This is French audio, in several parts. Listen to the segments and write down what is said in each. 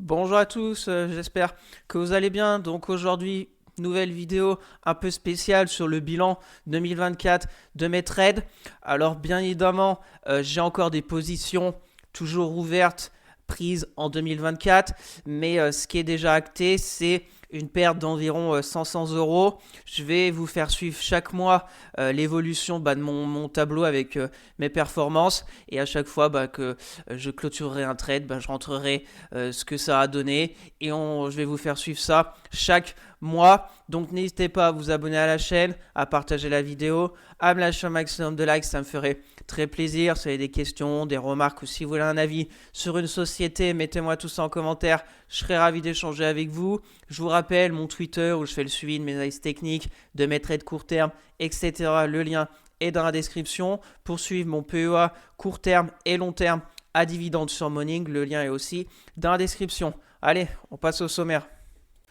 Bonjour à tous, j'espère que vous allez bien. Donc aujourd'hui, nouvelle vidéo un peu spéciale sur le bilan 2024 de mes trades. Alors bien évidemment, j'ai encore des positions toujours ouvertes prises en 2024, mais ce qui est déjà acté, c'est une perte d'environ 500 euros. Je vais vous faire suivre chaque mois l'évolution de mon tableau avec mes performances et à chaque fois que je clôturerai un trade, je rentrerai ce que ça a donné et je vais vous faire suivre ça chaque mois. Donc n'hésitez pas à vous abonner à la chaîne, à partager la vidéo, à me lâcher un maximum de likes, ça me ferait très plaisir. Si vous avez des questions, des remarques ou si vous voulez un avis sur une société, mettez-moi tout ça en commentaire, je serai ravi d'échanger avec vous. Je vous rappelle mon Twitter où je fais le suivi de mes analyses techniques, de mes trades court terme, etc. Le lien est dans la description. Pour suivre mon PEA court terme et long terme à dividendes sur Morning, le lien est aussi dans la description. Allez, on passe au sommaire.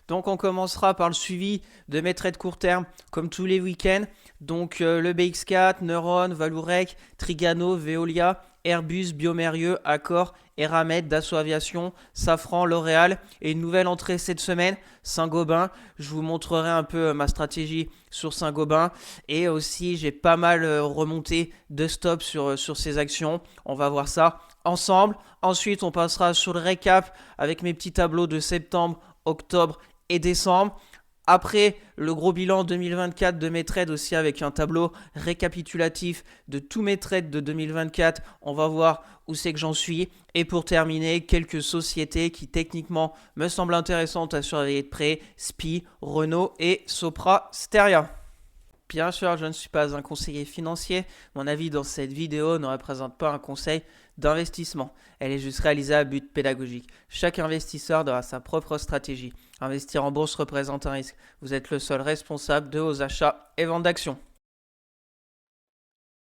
Donc on commencera par le suivi de mes trades court terme comme tous les week-ends. Donc le BX4, Neuron, Vallourec, Trigano, Veolia, Airbus, Biomérieux, Accor, Eramet, Dassault Aviation, Safran, L'Oréal et une nouvelle entrée cette semaine, Saint-Gobain. Je vous montrerai un peu ma stratégie sur Saint-Gobain et aussi j'ai pas mal remonté de stop sur ces actions. On va voir ça ensemble. Ensuite on passera sur le récap avec mes petits tableaux de septembre, octobre et décembre. Après le gros bilan 2024 de mes trades aussi avec un tableau récapitulatif de tous mes trades de 2024, on va voir où c'est que j'en suis. Et pour terminer, quelques sociétés qui techniquement me semblent intéressantes à surveiller de près, SPI, Renault et Sopra Steria. Bien sûr, je ne suis pas un conseiller financier. Mon avis dans cette vidéo ne représente pas un conseil d'investissement. Elle est juste réalisée à but pédagogique. Chaque investisseur doit sa propre stratégie. Investir en bourse représente un risque. Vous êtes le seul responsable de vos achats et ventes d'actions.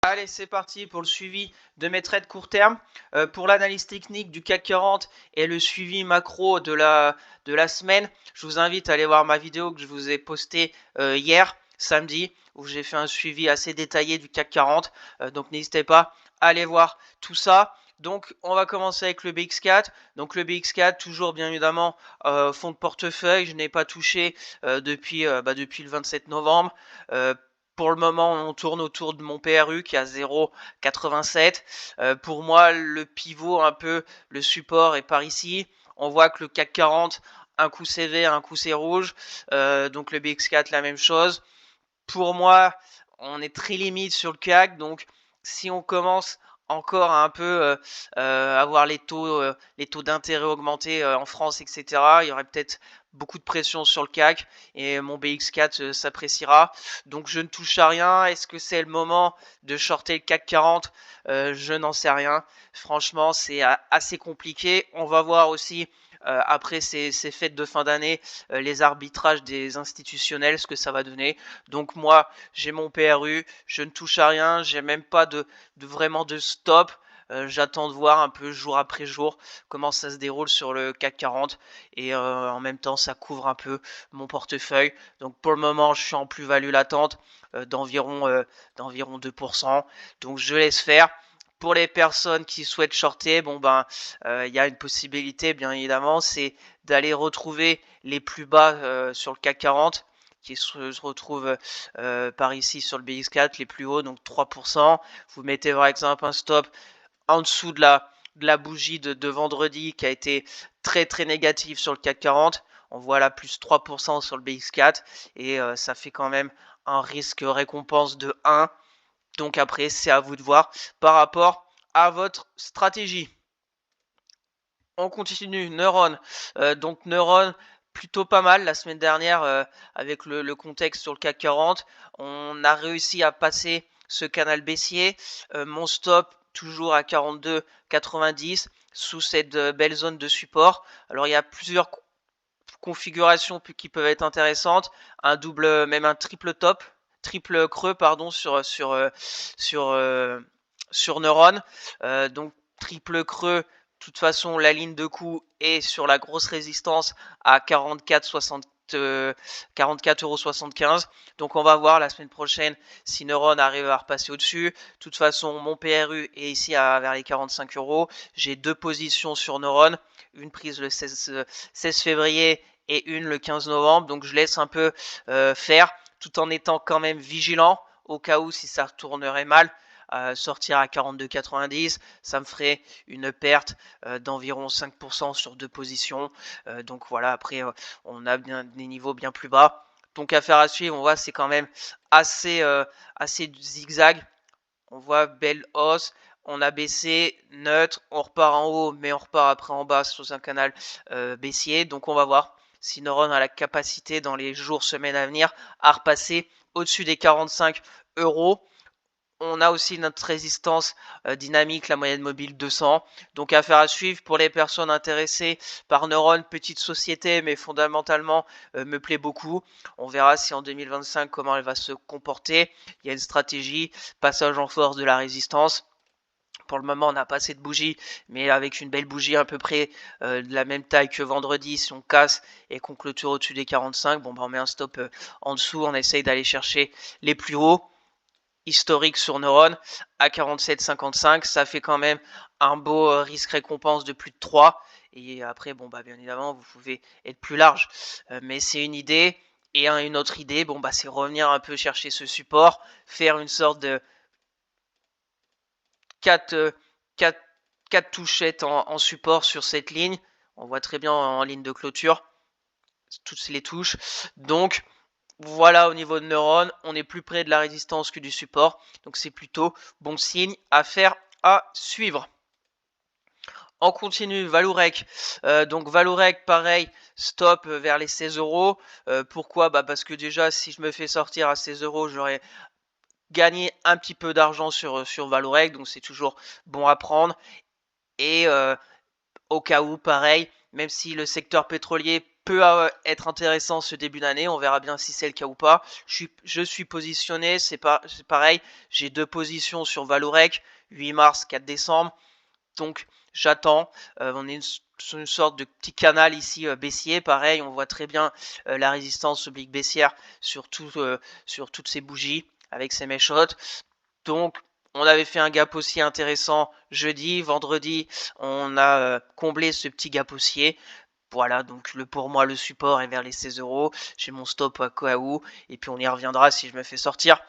Allez, c'est parti pour le suivi de mes trades court terme. Pour l'analyse technique du CAC 40 et le suivi macro de la semaine, je vous invite à aller voir ma vidéo que je vous ai postée hier, samedi, où j'ai fait un suivi assez détaillé du CAC 40. Donc n'hésitez pas à aller voir tout ça. Donc on va commencer avec le BX4. Donc le BX4, toujours bien évidemment fond de portefeuille. Je n'ai pas touché depuis le 27 novembre. Pour le moment, on tourne autour de mon PRU qui est à 0,87. Pour moi, le pivot, un peu le support est par ici. On voit que le CAC 40, un coup c'est vert, un coup c'est rouge. Donc le BX4, la même chose. Pour moi, on est très limite sur le CAC. Donc si on commence encore à un peu avoir les taux d'intérêt augmentés en France, etc., il y aurait peut-être beaucoup de pression sur le CAC et mon BX4 s'appréciera. Donc je ne touche à rien. Est-ce que c'est le moment de shorter le CAC 40? Je n'en sais rien. Franchement, c'est assez compliqué. On va voir aussi après ces fêtes de fin d'année, les arbitrages des institutionnels, ce que ça va donner. Donc moi, j'ai mon PRU, je ne touche à rien, j'ai même pas vraiment de stop. J'attends de voir un peu jour après jour comment ça se déroule sur le CAC 40 et en même temps ça couvre un peu mon portefeuille. Donc pour le moment je suis en plus-value latente d'environ 2%. Donc je laisse faire. Pour les personnes qui souhaitent shorter, il y a une possibilité bien évidemment, c'est d'aller retrouver les plus bas sur le CAC 40 qui se retrouvent par ici sur le BX4, les plus hauts, donc 3%. Vous mettez par exemple un stop en dessous de la bougie de vendredi qui a été très très négative sur le CAC 40. On voit là plus 3% sur le BX4 et ça fait quand même un risque récompense de 1. Donc après, c'est à vous de voir par rapport à votre stratégie. On continue, Neuron. Donc Neuron, plutôt pas mal la semaine dernière avec le contexte sur le CAC 40. On a réussi à passer ce canal baissier. Mon stop toujours à 42,90 sous cette belle zone de support. Alors il y a plusieurs configurations qui peuvent être intéressantes. Un double, même un triple creux pardon sur Neuron. Donc triple creux. De toute façon, la ligne de coup est sur la grosse résistance à 44,60 44,75 €. Donc on va voir la semaine prochaine si Neuron arrive à repasser au-dessus. De toute façon, mon PRU est ici vers les 45 €. J'ai deux positions sur Neuron, une prise le 16 février et une le 15 novembre. Donc je laisse un peu faire, tout en étant quand même vigilant au cas où si ça retournerait mal. Sortir à 42,90, ça me ferait une perte d'environ 5% sur deux positions. Donc voilà, après on a bien des niveaux bien plus bas. Donc affaire à suivre, on voit c'est quand même assez zigzag. On voit belle hausse, on a baissé, neutre, on repart en haut, mais on repart après en bas sous un canal baissier. Donc on va voir si Neuron a la capacité dans les jours, semaines à venir à repasser au-dessus des 45 €. On a aussi notre résistance dynamique, la moyenne mobile 200. Donc affaire à suivre pour les personnes intéressées par Neuron, petite société, mais fondamentalement me plaît beaucoup. On verra si en 2025 comment elle va se comporter. Il y a une stratégie, passage en force de la résistance. Pour le moment, on n'a pas assez de bougies, mais avec une belle bougie à peu près de la même taille que vendredi, si on casse et qu'on clôture au-dessus des 45, bon, bah, on met un stop en dessous, on essaye d'aller chercher les plus hauts. Historique sur Neuron à 47,55, ça fait quand même un beau risque-récompense de plus de 3. Et après, bon, bah, bien évidemment, vous pouvez être plus large, mais c'est une idée. Et une autre idée, bon, bah, c'est revenir un peu chercher ce support, faire une sorte de 4 touchettes en support sur cette ligne. On voit très bien en ligne de clôture toutes les touches. Donc voilà, au niveau de Neuron, on est plus près de la résistance que du support. Donc c'est plutôt bon signe, affaire à suivre. On continue, Valorec. Donc Valorec, pareil, stop vers les 16 €. Pourquoi? Bah parce que déjà, si je me fais sortir à 16 €, j'aurais gagné un petit peu d'argent sur Valorec. Donc c'est toujours bon à prendre. Et au cas où, pareil, même si le secteur pétrolier peut être intéressant ce début d'année, on verra bien si c'est le cas ou pas. Je suis positionné, c'est pareil, j'ai deux positions sur Valorec, 8 mars, 4 décembre, donc j'attends. On est sur une sorte de petit canal ici baissier, pareil, on voit très bien la résistance oblique baissière sur toutes ces bougies avec ces mèches hautes. Donc on avait fait un gap haussier intéressant jeudi, vendredi, on a comblé ce petit gap haussier. Voilà, donc pour moi, le support est vers les 16 €. J'ai mon stop à cas où, et puis on y reviendra si je me fais sortir.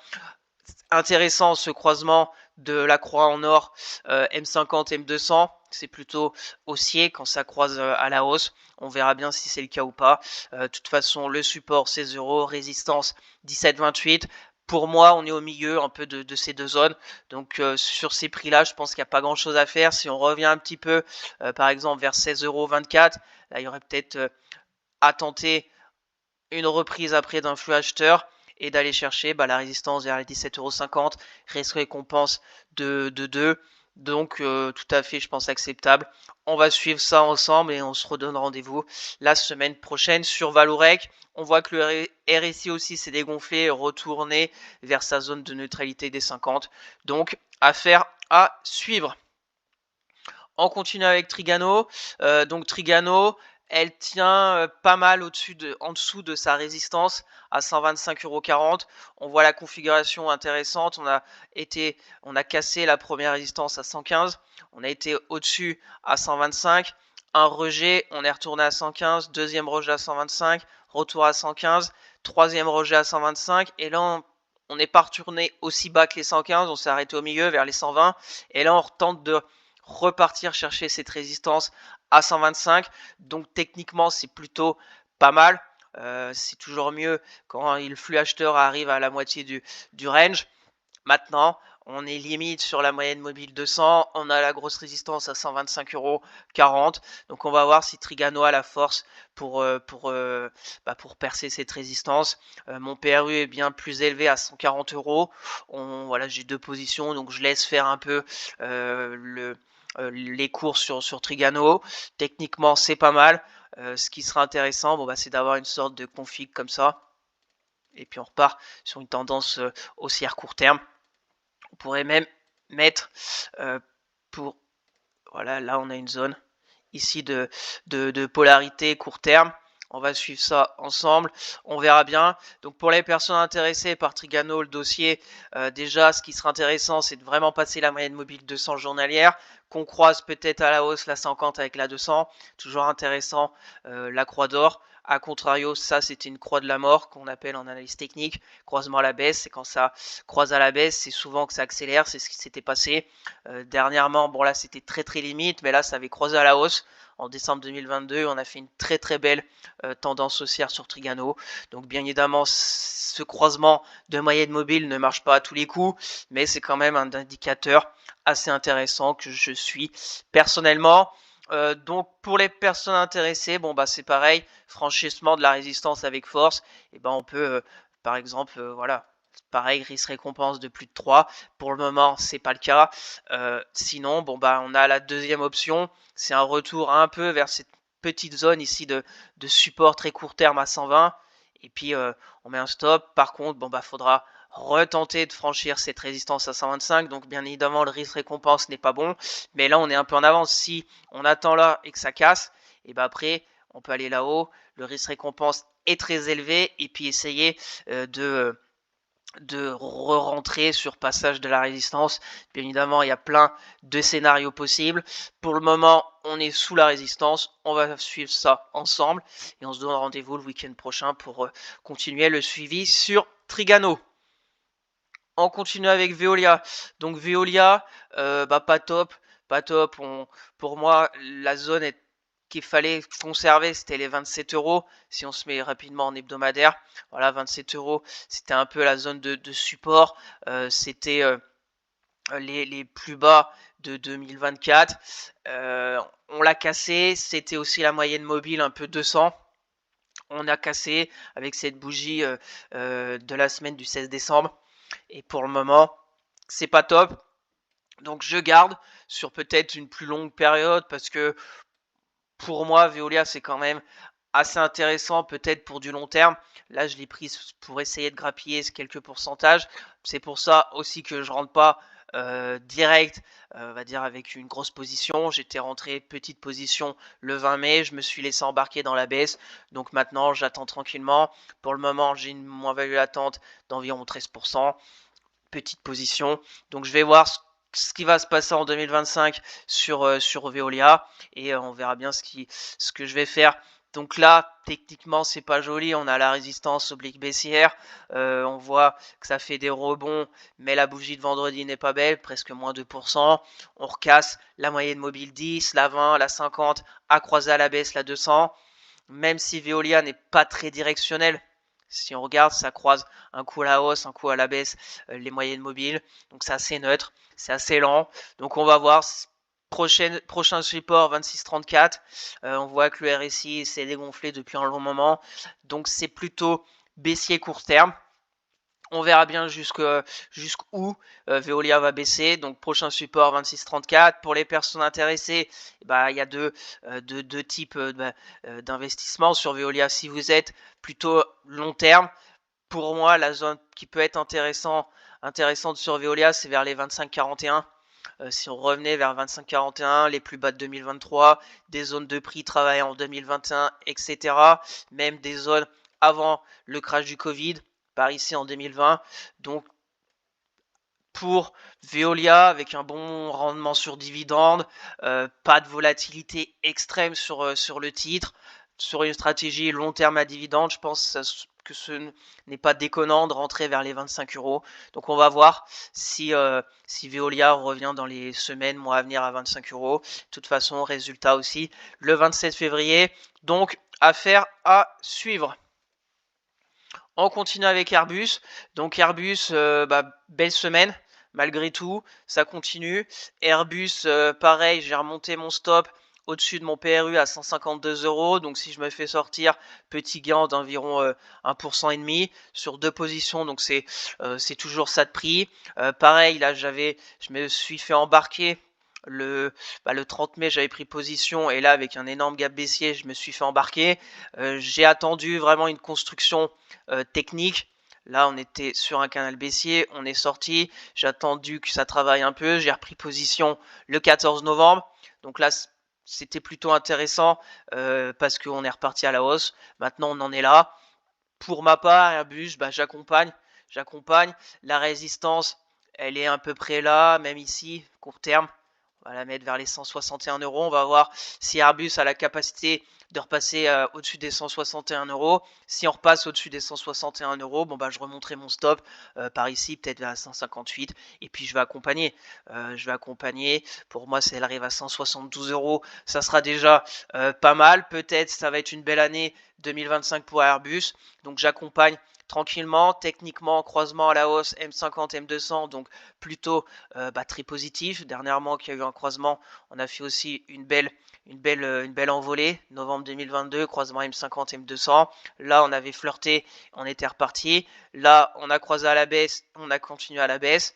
Intéressant ce croisement de la croix en or M50 M200. C'est plutôt haussier quand ça croise à la hausse. On verra bien si c'est le cas ou pas. De toute façon, le support 16 €, résistance 17,28. Pour moi, on est au milieu un peu de ces deux zones. Donc sur ces prix-là, je pense qu'il n'y a pas grand-chose à faire. Si on revient un petit peu, par exemple, vers 16,24 €, là, il y aurait peut-être à tenter une reprise après d'un flux acheteur et d'aller chercher la résistance vers les 17,50 €, risque récompense de 2. Donc tout à fait, je pense, acceptable. On va suivre ça ensemble et on se redonne rendez-vous la semaine prochaine sur Valorec. On voit que le RSI aussi s'est dégonflé, retourné vers sa zone de neutralité des 50. Donc affaire à suivre. On continue avec Trigano. Donc Trigano, elle tient pas mal en dessous de sa résistance à 125,40 €. On voit la configuration intéressante. On a cassé la première résistance à 115. On a été au-dessus à 125. Un rejet, on est retourné à 115. Deuxième rejet à 125. Retour à 115. Troisième rejet à 125. Et là, on n'est pas retourné aussi bas que les 115. On s'est arrêté au milieu vers les 120. Et là, on retente de repartir chercher cette résistance à 125. Donc techniquement, c'est plutôt pas mal. C'est toujours mieux quand le flux acheteur arrive à la moitié du range. Maintenant, on est limite sur la moyenne mobile 200. On a la grosse résistance à 125,40 €. Donc on va voir si Trigano a la force pour percer cette résistance. Mon PRU est bien plus élevé à 140 €. Voilà, j'ai deux positions, donc je laisse faire un peu les cours sur Trigano. Techniquement, c'est pas mal. Ce qui sera intéressant, c'est d'avoir une sorte de config comme ça. Et puis on repart sur une tendance haussière court terme. On pourrait même mettre voilà, là on a une zone ici de polarité court terme. On va suivre ça ensemble, on verra bien. Donc pour les personnes intéressées par Trigano, le dossier, déjà ce qui sera intéressant, c'est de vraiment passer la moyenne mobile 200 journalière, qu'on croise peut-être à la hausse la 50 avec la 200, toujours intéressant, la croix d'or. A contrario, ça c'était une croix de la mort qu'on appelle en analyse technique, croisement à la baisse, c'est quand ça croise à la baisse, c'est souvent que ça accélère, c'est ce qui s'était passé. Dernièrement, bon là c'était très limite, mais là ça avait croisé à la hausse. En décembre 2022, on a fait une très belle tendance haussière sur Trigano. Donc bien évidemment, ce croisement de moyenne mobile ne marche pas à tous les coups, mais c'est quand même un indicateur assez intéressant que je suis personnellement. Donc pour les personnes intéressées, bon bah c'est pareil, franchissement de la résistance avec force, et ben on peut par exemple voilà, pareil, risque récompense de plus de 3. Pour le moment, c'est pas le cas. Sinon, bon bah on a la deuxième option, c'est un retour un peu vers cette petite zone ici de support très court terme à 120. Et puis on met un stop. Par contre, bon bah faudra retenter de franchir cette résistance à 125. Donc bien évidemment, le risque récompense n'est pas bon. Mais là, on est un peu en avance. Si on attend là et que ça casse, et bah après, on peut aller là-haut. Le risque récompense est très élevé. Et puis essayer de re-rentrer sur passage de la résistance. Bien évidemment, il y a plein de scénarios possibles. Pour le moment, on est sous la résistance. On va suivre ça ensemble. Et on se donne rendez-vous le week-end prochain pour continuer le suivi sur Trigano. On continue avec Veolia. Donc Veolia, pas top. Pas top. Pour moi, la zone qu'il fallait conserver, c'était les 27 euros. Si on se met rapidement en hebdomadaire, voilà, 27 euros, c'était un peu la zone de support. C'était les plus bas de 2024. On l'a cassé. C'était aussi la moyenne mobile un peu 200. On a cassé avec cette bougie de la semaine du 16 décembre. Et pour le moment, c'est pas top. Donc je garde sur peut-être une plus longue période parce que pour moi, Veolia, c'est quand même assez intéressant peut-être pour du long terme. Là, je l'ai prise pour essayer de grappiller quelques pourcentages. C'est pour ça aussi que je rentre pas direct, on va dire avec une grosse position. J'étais rentré petite position le 20 mai, je me suis laissé embarquer dans la baisse. Donc maintenant, j'attends tranquillement. Pour le moment, j'ai une moins-value attente d'environ 13%. Petite position. Donc je vais voir ce qui va se passer en 2025 sur Veolia et on verra bien ce que je vais faire. Donc là, techniquement, c'est pas joli. On a la résistance oblique baissière. On voit que ça fait des rebonds, mais la bougie de vendredi n'est pas belle, presque moins 2%. On recasse la moyenne mobile 10, la 20, la 50, à croiser à la baisse la 200. Même si Veolia n'est pas très directionnel, si on regarde, ça croise un coup à la hausse, un coup à la baisse, les moyennes mobiles. Donc c'est assez neutre, c'est assez lent. Donc on va voir. Prochain support 26,34. On voit que le RSI s'est dégonflé depuis un long moment. Donc c'est plutôt baissier court terme. On verra bien jusqu'où Veolia va baisser. Donc prochain support 26,34. Pour les personnes intéressées, il y a deux types d'investissement sur Veolia. Si vous êtes plutôt long terme, pour moi, la zone qui peut être intéressante sur Veolia, c'est vers les 25,41. Si on revenait vers 25,41, les plus bas de 2023, des zones de prix travaillées en 2021, etc. Même des zones avant le crash du Covid, par ici en 2020. Donc pour Veolia, avec un bon rendement sur dividende, pas de volatilité extrême sur le titre, sur une stratégie long terme à dividende, je pense que ce n'est pas déconnant de rentrer vers les 25 euros. Donc on va voir si Veolia revient dans les semaines, mois à venir à 25 euros. De toute façon, résultat aussi le 27 février. Donc affaire à suivre. On continue avec Airbus. Donc Airbus, belle semaine. Malgré tout, ça continue. Airbus, pareil, j'ai remonté mon stop au-dessus de mon PRU à 152 euros. Donc si je me fais sortir, petit gain d'environ 1,5% sur deux positions. Donc c'est toujours ça de prix. Pareil, là je me suis fait embarquer. Le 30 mai, j'avais pris position et là, avec un énorme gap baissier, je me suis fait embarquer. J'ai attendu vraiment une construction technique. Là, on était sur un canal baissier, on est sorti. J'ai attendu que ça travaille un peu. J'ai repris position le 14 novembre. Donc là, c'était plutôt intéressant parce qu'on est reparti à la hausse. Maintenant, on en est là. Pour ma part, Airbus, bah, j'accompagne. La résistance, elle est à peu près là, même ici, court terme. On va la mettre vers les 161 euros. On va voir si Airbus a la capacité de repasser au-dessus des 161 euros. Si on repasse au-dessus des 161 euros, bon bah je remonterai mon stop par ici, peut-être vers 158. Et puis je vais accompagner. Pour moi, si elle arrive à 172 euros, ça sera déjà pas mal. Peut-être ça va être une belle année 2025 pour Airbus. Donc j'accompagne tranquillement, techniquement, croisement à la hausse, M50, M200, donc plutôt très positif. Dernièrement, qu'il y a eu un croisement, on a fait aussi une belle envolée, novembre 2022, croisement M50, M200. Là, on avait flirté, on était reparti. Là, on a croisé à la baisse, on a continué à la baisse.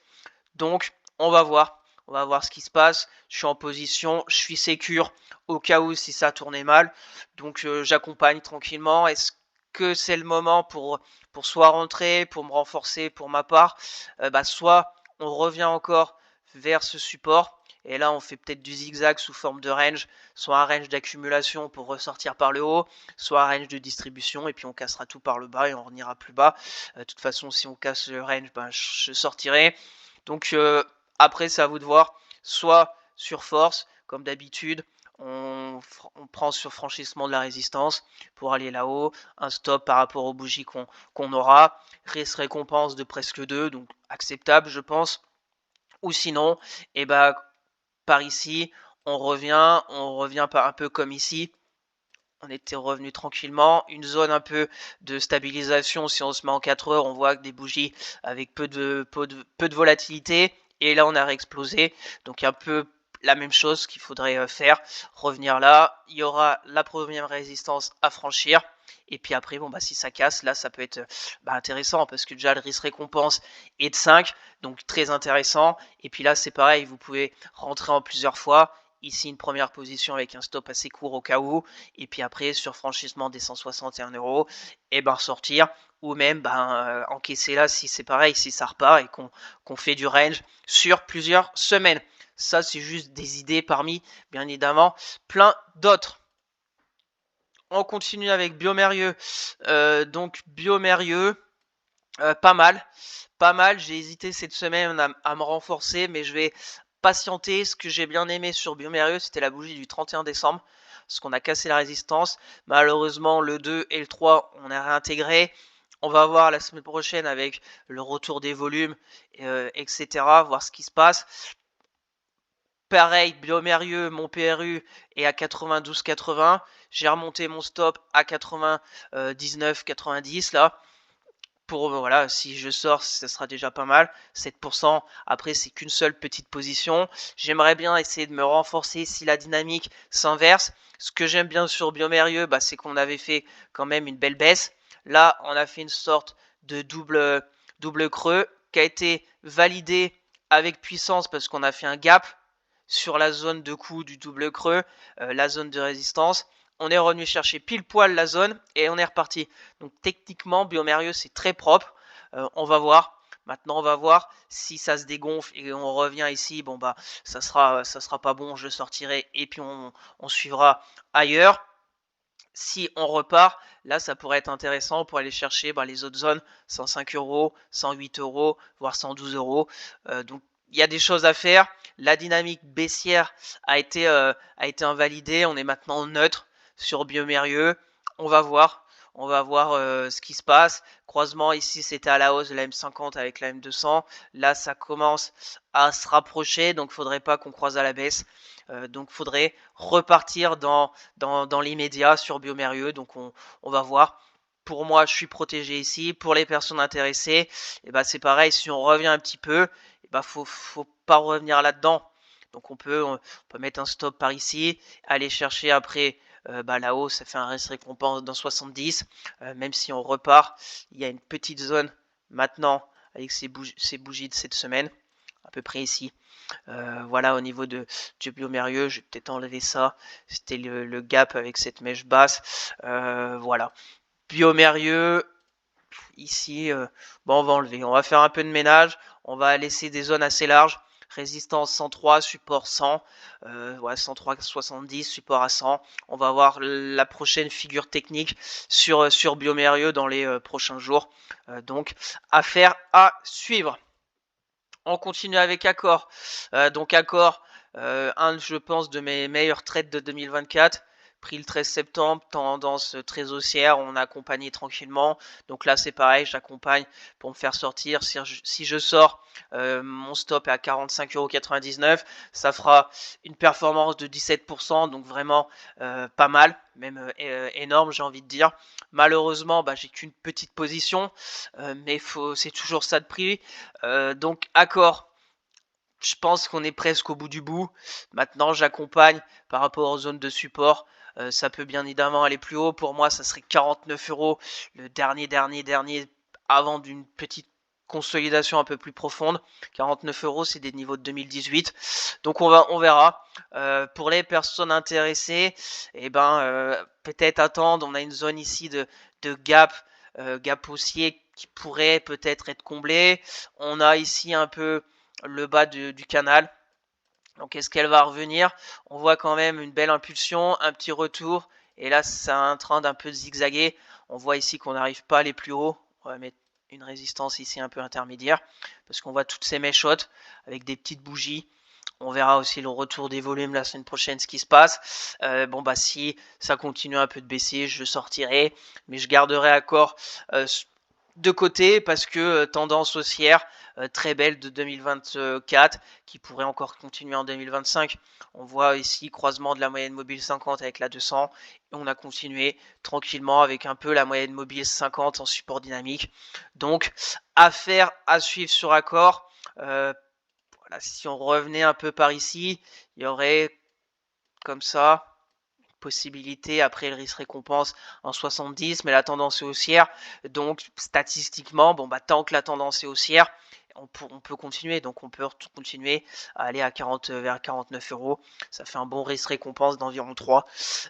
Donc, on va voir. On va voir ce qui se passe. Je suis en position, je suis sécure au cas où si ça tournait mal. Donc, j'accompagne tranquillement. Est-ce que c'est le moment pour soit rentrer, pour me renforcer pour ma part, soit on revient encore vers ce support. Et là, on fait peut-être du zigzag sous forme de range, soit un range d'accumulation pour ressortir par le haut, soit un range de distribution, et puis on cassera tout par le bas et on ira plus bas. De toute façon, si on casse le range, je sortirai. Donc après, c'est à vous de voir. Soit sur force, comme d'habitude, on prend sur franchissement de la résistance pour aller là-haut, un stop par rapport aux bougies qu'on aura, risque récompense de presque 2, donc acceptable je pense. Ou sinon, et par ici, on revient par un peu comme ici. On était revenu tranquillement, une zone un peu de stabilisation. Si on se met en 4 heures, on voit que des bougies avec peu de volatilité, et là on a réexplosé, donc un peu la même chose qu'il faudrait faire, revenir là. Il y aura la première résistance à franchir, et puis après si ça casse, là ça peut être intéressant, parce que déjà le risque récompense est de 5, donc très intéressant. Et puis là c'est pareil, vous pouvez rentrer en plusieurs fois. Ici, une première position avec un stop assez court au cas où. Et puis après, sur franchissement des 161 euros, et ressortir. Ou même encaisser là si c'est pareil, si ça repart et qu'on fait du range sur plusieurs semaines. Ça, c'est juste des idées parmi, bien évidemment, plein d'autres. On continue avec Biomérieux. Donc, Biomérieux, pas mal. J'ai hésité cette semaine à me renforcer, mais je vais patienter. Ce que j'ai bien aimé sur Biomérieux, c'était la bougie du 31 décembre, parce qu'on a cassé la résistance. Malheureusement, le 2 et le 3, on a réintégré. On va voir la semaine prochaine avec le retour des volumes, etc. Voir ce qui se passe. Pareil, Biomérieux, mon PRU est à 92,80. J'ai remonté mon stop à 99,90 là. Pour voilà, si je sors, ça sera déjà pas mal. 7%. Après, c'est qu'une seule petite position. J'aimerais bien essayer de me renforcer si la dynamique s'inverse. Ce que j'aime bien sur Biomérieux, c'est qu'on avait fait quand même une belle baisse. Là, on a fait une sorte de double creux qui a été validé avec puissance parce qu'on a fait un gap sur la zone de coup du double creux, la zone de résistance. On est revenu chercher pile poil la zone et on est reparti. Donc techniquement, Biomérieux, c'est très propre. On va voir. Maintenant, on va voir si ça se dégonfle et on revient ici. Ça sera pas bon. Je sortirai et puis on suivra ailleurs. Si on repart, là, ça pourrait être intéressant pour aller chercher les autres zones, 105 euros, 108 euros, voire 112 euros. Donc, il y a des choses à faire. La dynamique baissière a été invalidée. On est maintenant neutre sur Biomérieux. On va voir. Ce qui se passe. Croisement ici, c'était à la hausse de la M50 avec la M200. Là, ça commence à se rapprocher, donc il ne faudrait pas qu'on croise à la baisse. Donc, il faudrait repartir dans l'immédiat sur Biomérieux. Donc, on va voir. Pour moi, je suis protégé ici. Pour les personnes intéressées, c'est pareil. Si on revient un petit peu, faut pas revenir là-dedans. Donc, on peut mettre un stop par ici, aller chercher après là-haut, ça fait un reste récompense dans 70. Même si on repart, il y a une petite zone maintenant avec ces bougies de cette semaine, à peu près ici. Voilà, au niveau de Biomérieux, je vais peut-être enlever ça. C'était le gap avec cette mèche basse. Voilà. Biomérieux, ici, on va enlever. On va faire un peu de ménage. On va laisser des zones assez larges résistance 103, support 100, ouais, 103,70, support à 100. On va voir la prochaine figure technique sur Biomérieux dans les prochains jours. Donc, affaire à suivre. On continue avec Accor. Donc Accor, un, je pense, de mes meilleurs trades de 2024. Pris le 13 septembre, tendance très haussière, on a accompagné tranquillement. Donc là, c'est pareil, j'accompagne pour me faire sortir. Si je sors, mon stop est à 45,99 €. Ça fera une performance de 17%, donc vraiment pas mal, même énorme, j'ai envie de dire. Malheureusement, j'ai qu'une petite position, mais c'est toujours ça de prix. Donc Accor, je pense qu'on est presque au bout du bout. Maintenant, j'accompagne par rapport aux zones de support. Ça peut bien évidemment aller plus haut. Pour moi, ça serait 49 €, le dernier, avant d'une petite consolidation un peu plus profonde. 49 €, c'est des niveaux de 2018. Donc on verra. Pour les personnes intéressées, peut-être attendre. On a une zone ici de gap, gap haussier qui pourrait peut-être être comblé. On a ici un peu le bas du canal. Donc est-ce qu'elle va revenir? On voit quand même une belle impulsion, un petit retour. Et là, c'est en train d'un peu zigzaguer. On voit ici qu'on n'arrive pas à aller plus haut. On va mettre une résistance ici un peu intermédiaire. Parce qu'on voit toutes ces mèches hautes avec des petites bougies. On verra aussi le retour des volumes la semaine prochaine, ce qui se passe. Si ça continue un peu de baisser, je sortirai. Mais je garderai Accor de côté parce que tendance haussière très belle de 2024 qui pourrait encore continuer en 2025. On voit ici croisement de la moyenne mobile 50 avec la 200 et on a continué tranquillement avec un peu la moyenne mobile 50 en support dynamique. Donc affaire à suivre sur Accor. Voilà, si on revenait un peu par ici, il y aurait comme ça possibilité après le risque récompense en 70, mais la tendance est haussière. Donc statistiquement, tant que la tendance est haussière, on peut continuer. Donc on peut continuer à aller à 40 vers 49 €. Ça fait un bon risque récompense d'environ 3.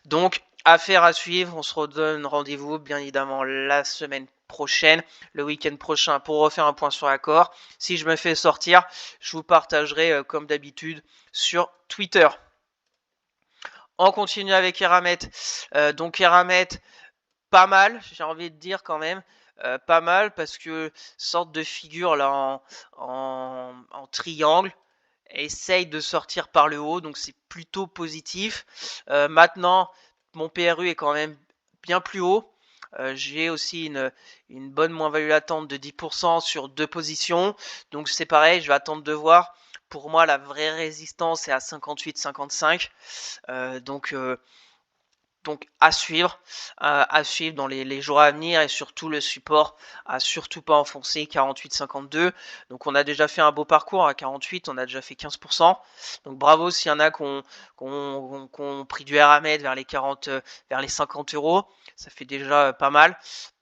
Donc affaire à suivre. On se redonne rendez-vous bien évidemment la semaine prochaine, le week-end prochain, pour refaire un point sur Accor. Si je me fais sortir, je vous partagerai comme d'habitude sur Twitter. On continue avec Eramet. Donc Eramet, pas mal, j'ai envie de dire quand même. Pas mal parce que sorte de figure là en triangle essaye de sortir par le haut, donc c'est plutôt positif. Maintenant, mon PRU est quand même bien plus haut. J'ai aussi une bonne moins-value latente de 10% sur 2 positions. Donc c'est pareil, je vais attendre de voir. Pour moi, la vraie résistance est à 58-55. Donc à suivre dans les jours à venir et surtout le support à surtout pas enfoncer 48-52. Donc on a déjà fait un beau parcours à 48, on a déjà fait 15%. Donc bravo s'il y en a qui ont pris du Eramet vers les 40, vers les 50 €. Ça fait déjà pas mal.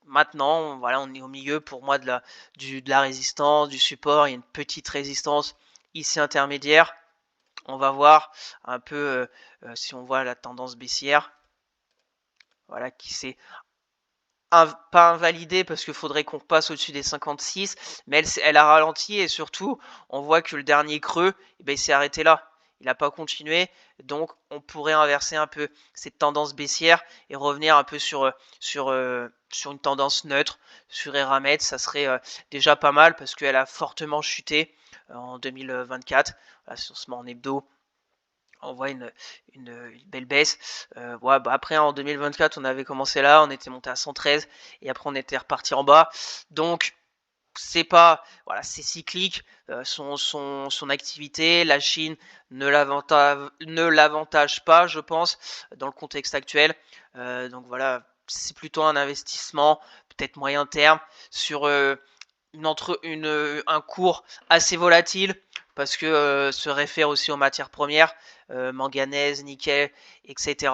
Maintenant, voilà, on est au milieu pour moi de la résistance, du support. Il y a une petite résistance ici intermédiaire. On va voir un peu si on voit la tendance baissière. Voilà, qui s'est pas invalidée parce qu'il faudrait qu'on passe au-dessus des 56, mais elle a ralenti et surtout, on voit que le dernier creux, il s'est arrêté là. Il n'a pas continué, donc on pourrait inverser un peu cette tendance baissière et revenir un peu sur une tendance neutre sur Eramet. Ça serait déjà pas mal parce qu'elle a fortement chuté en 2024. Voilà, si on se met en hebdo, on voit une belle baisse. Après, en 2024, on avait commencé là, on était monté à 113 et après on était reparti en bas. Donc c'est pas, voilà, c'est cyclique. Son activité, la Chine ne l'avantage pas, je pense, dans le contexte actuel. Donc voilà, c'est plutôt un investissement peut-être moyen terme sur un cours assez volatile parce que se réfère aussi aux matières premières, manganèse, nickel, etc.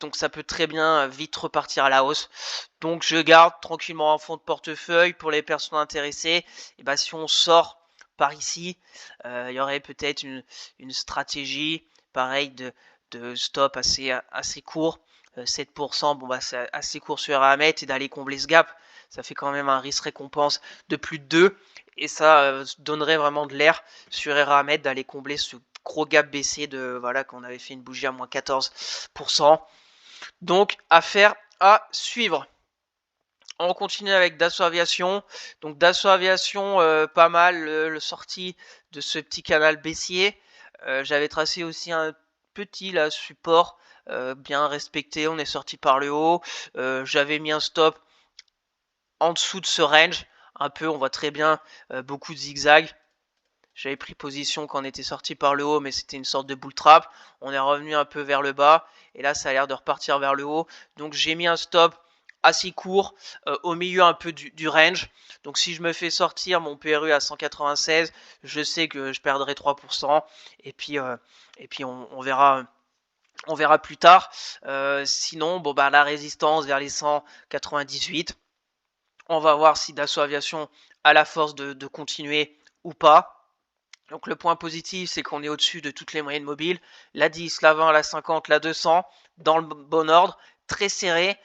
Donc ça peut très bien vite repartir à la hausse. Donc je garde tranquillement en fond de portefeuille pour les personnes intéressées. Et si on sort par ici, il y aurait peut-être une stratégie pareil de stop assez court. 7%, c'est assez court sur Eramet et d'aller combler ce gap. ça fait quand même un risque-récompense de plus de 2. Et ça donnerait vraiment de l'air sur Eramet d'aller combler ce gros gap baissier de voilà qu'on avait fait une bougie à moins 14%. Donc affaire à suivre. On continue avec Dassault Aviation. Donc Dassault Aviation, pas mal le sorti de ce petit canal baissier. J'avais tracé aussi un petit là, support bien respecté. On est sorti par le haut. J'avais mis un stop en dessous de ce range. Un peu, on voit très bien beaucoup de zigzags. J'avais pris position quand on était sorti par le haut, mais c'était une sorte de bull trap. On est revenu un peu vers le bas. Et là, ça a l'air de repartir vers le haut. Donc j'ai mis un stop assez court, au milieu un peu du range. Donc si je me fais sortir mon PRU à 196, je sais que je perdrai 3%. Et puis on verra. On verra plus tard. Sinon, bon bah la résistance vers les 198. On va voir si Dassault Aviation a la force de continuer ou pas. Donc le point positif, c'est qu'on est au-dessus de toutes les moyennes mobiles. La 10, la 20, la 50, la 200, dans le bon ordre, très serré.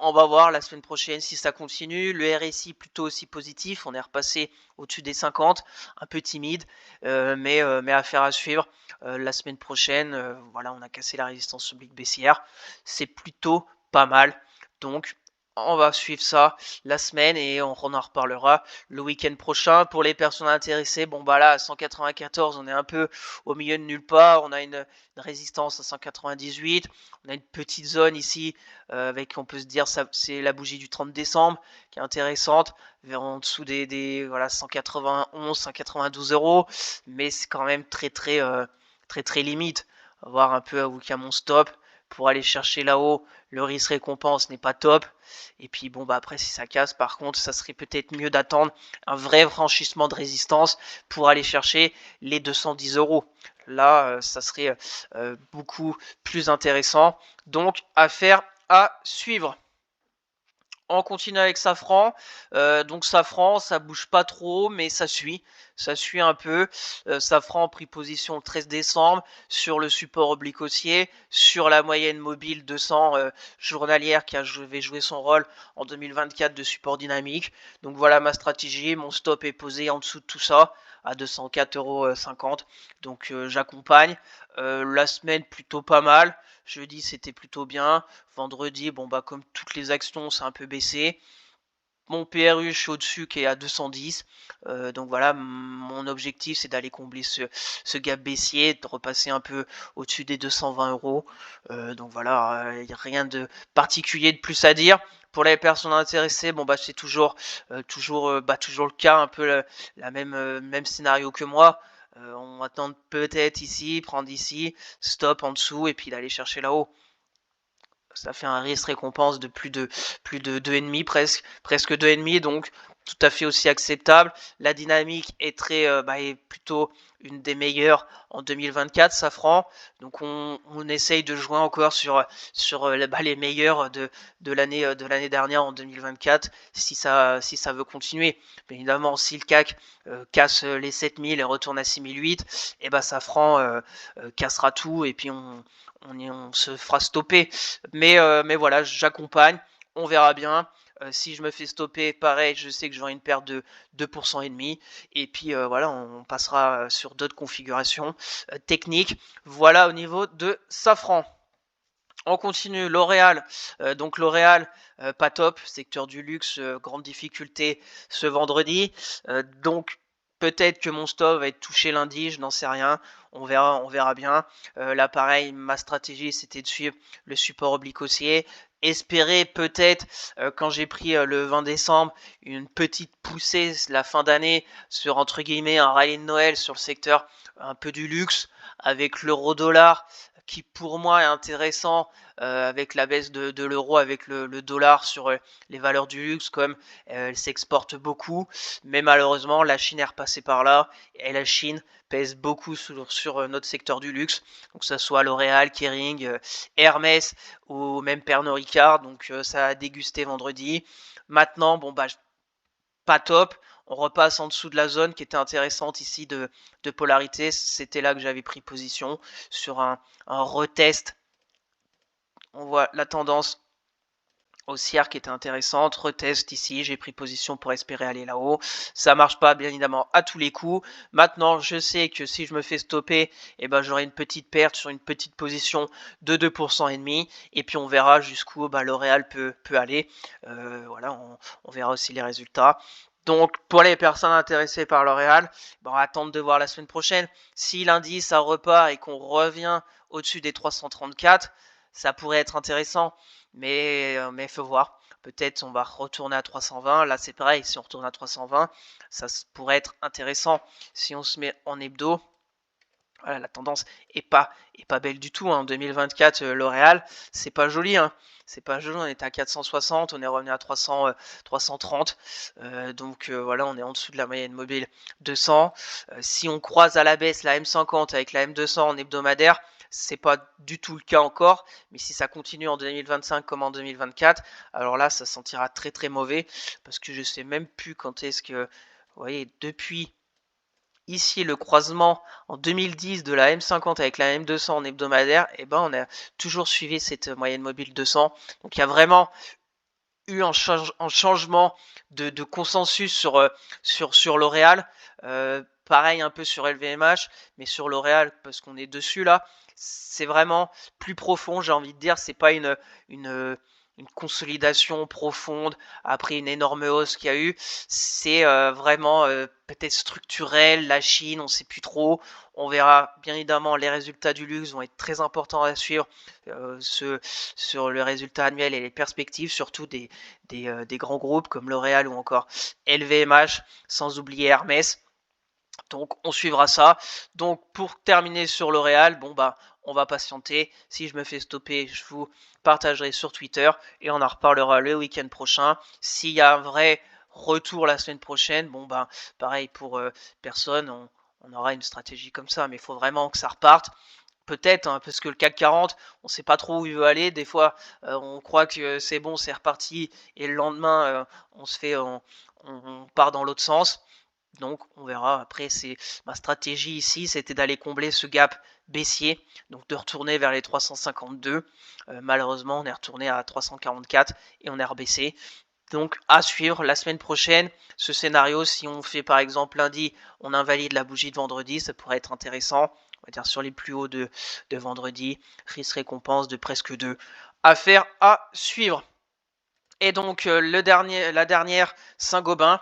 On va voir la semaine prochaine si ça continue. Le RSI plutôt aussi positif. On est repassé au-dessus des 50, un peu timide, mais affaire à suivre. La semaine prochaine, voilà, on a cassé la résistance oblique baissière. C'est plutôt pas mal. Donc on va suivre ça la semaine et on en reparlera le week-end prochain. Pour les personnes intéressées, bon bah là à 194, on est un peu au milieu de nulle part. On a une résistance à 198. On a une petite zone ici avec, on peut se dire, c'est la bougie du 30 décembre qui est intéressante, vers en dessous des voilà 191, 192 euros. Mais c'est quand même très limite. On va voir un peu où qu'il y a mon stop pour aller chercher là-haut. Le risque récompense n'est pas top. Et puis bon bah après si ça casse, par contre ça serait peut-être mieux d'attendre un vrai franchissement de résistance pour aller chercher les 210 euros. Là ça serait beaucoup plus intéressant. Donc affaire à suivre. On continue avec Safran. Donc Safran, ça bouge pas trop, mais ça suit. Ça suit un peu. Safran pris position le 13 décembre sur le support oblique haussier, sur la moyenne mobile 200 journalière qui avait joué son rôle en 2024 de support dynamique. Donc voilà ma stratégie. Mon stop est posé en dessous de tout ça à 204,50 €. Donc j'accompagne. La semaine plutôt pas mal. Jeudi c'était plutôt bien. Vendredi, bon bah comme toutes les actions, c'est un peu baissé. Mon PRU, je suis au-dessus qui est à 210. Donc voilà, mon objectif c'est d'aller combler ce gap baissier, de repasser un peu au-dessus des 220 euros. Donc voilà, il n'y a rien de particulier de plus à dire. Pour les personnes intéressées, bon bah c'est toujours le cas, un peu la même scénario que moi. On va attendre peut-être ici, prendre ici, stop en dessous et puis d'aller chercher là-haut. Ça fait un risque récompense de plus de 2,5 presque 2,5, donc tout à fait aussi acceptable. La dynamique est est plutôt une des meilleures en 2024, Safran. Donc on essaye de jouer encore sur les meilleurs de l'année dernière en 2024 si ça veut continuer. Mais évidemment, si le CAC casse les 7000 et retourne à 6008, et ben Safran cassera tout et puis on se fera stopper. Mais voilà, j'accompagne, on verra bien. Si je me fais stopper, pareil, je sais que j'aurai une perte de 2,5%. Et puis voilà, on passera sur d'autres configurations techniques. Voilà au niveau de Safran. On continue, L'Oréal. Donc L'Oréal, pas top, secteur du luxe, grande difficulté ce vendredi. Donc peut-être que mon stop va être touché lundi, je n'en sais rien. On verra bien. Là, pareil, ma stratégie, c'était de suivre le support oblique haussier. Espérer peut-être, quand j'ai pris le 20 décembre, une petite poussée la fin d'année sur, entre guillemets, un rallye de Noël sur le secteur un peu du luxe, avec l'euro-dollar qui pour moi est intéressant avec la baisse de l'euro, avec le dollar sur les valeurs du luxe, comme elle s'exporte beaucoup. Mais malheureusement, la Chine est repassée par là et la Chine pèse beaucoup sur notre secteur du luxe. Donc, que ce soit L'Oréal, Kering, Hermès ou même Pernod Ricard. Donc, ça a dégusté vendredi. Maintenant, bon, bah, pas top. On repasse en dessous de la zone qui était intéressante ici de polarité. C'était là que j'avais pris position sur un retest. On voit la tendance haussière qui était intéressante, retest ici, j'ai pris position pour espérer aller là-haut. Ça marche pas bien évidemment à tous les coups. Maintenant, je sais que si je me fais stopper, j'aurai une petite perte sur une petite position de 2% et demi. Et puis on verra jusqu'où L'Oréal peut aller. Voilà, on verra aussi les résultats. Donc pour les personnes intéressées par L'Oréal, on va attendre de voir la semaine prochaine. Si lundi ça repart et qu'on revient au-dessus des 334, ça pourrait être intéressant. Mais faut voir. Peut-être on va retourner à 320. Là, c'est pareil. Si on retourne à 320, ça pourrait être intéressant. Si on se met en hebdo, voilà, la tendance est pas belle du tout. En 2024, L'Oréal, c'est pas joli. C'est pas joli. On était à 460, on est revenu à 300, 330. Donc voilà, on est en dessous de la moyenne mobile 200. Si on croise à la baisse la M50 avec la M200 en hebdomadaire, c'est pas du tout le cas encore, mais si ça continue en 2025 comme en 2024, alors là, ça sentira très très mauvais, parce que je sais même plus quand est-ce que, vous voyez, depuis ici le croisement en 2010 de la M50 avec la M200 en hebdomadaire, on a toujours suivi cette moyenne mobile 200. Donc il y a vraiment eu un changement de consensus sur L'Oréal. Pareil un peu sur LVMH, mais sur L'Oréal, parce qu'on est dessus là, c'est vraiment plus profond, j'ai envie de dire. C'est pas une consolidation profonde après une énorme hausse qu'il y a eu. C'est vraiment peut-être structurel. La Chine, on ne sait plus trop. On verra bien évidemment, les résultats du luxe vont être très importants à suivre sur le résultat annuel et les perspectives, surtout des grands groupes comme L'Oréal ou encore LVMH, sans oublier Hermès. Donc on suivra ça. Donc pour terminer sur L'Oréal, on va patienter. Si je me fais stopper, je vous partagerai sur Twitter et on en reparlera le week-end prochain. S'il y a un vrai retour la semaine prochaine, pareil pour personne, on aura une stratégie comme ça, mais il faut vraiment que ça reparte. Peut-être, parce que le CAC 40, on ne sait pas trop où il veut aller. Des fois, on croit que c'est bon, c'est reparti, et le lendemain, on part dans l'autre sens. Donc on verra. Après, c'est ma stratégie ici, c'était d'aller combler ce gap baissier, donc de retourner vers les 352. Malheureusement, on est retourné à 344 et on est rebaissé. Donc à suivre la semaine prochaine ce scénario. Si on fait par exemple lundi, on invalide la bougie de vendredi, ça pourrait être intéressant. On va dire sur les plus hauts de vendredi, risque récompense de presque 2. Affaire à suivre. Et donc la dernière, Saint-Gobain.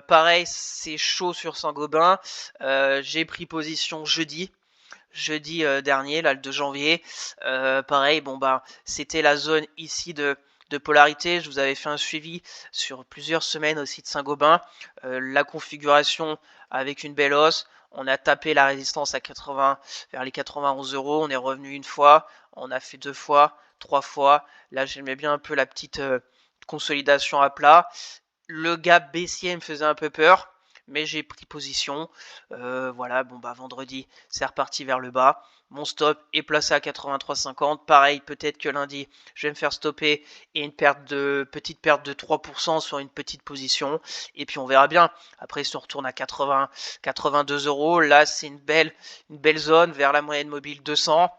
Pareil, c'est chaud sur Saint-Gobain. J'ai pris position jeudi dernier, là, le 2 janvier. Pareil, c'était la zone ici de polarité. Je vous avais fait un suivi sur plusieurs semaines aussi de Saint-Gobain. La configuration avec une belle hausse. On a tapé la résistance à 80, vers les 91 euros. On est revenu une fois. On a fait 2 fois, 3 fois. Là, j'aimais bien un peu la petite consolidation à plat. Le gap baissier me faisait un peu peur, mais j'ai pris position. Voilà, vendredi, c'est reparti vers le bas. Mon stop est placé à 83,50. Pareil, peut-être que lundi, je vais me faire stopper et une petite perte de 3% sur une petite position. Et puis on verra bien. Après, si on retourne à 80, 82 euros, là, c'est une belle zone vers la moyenne mobile 200.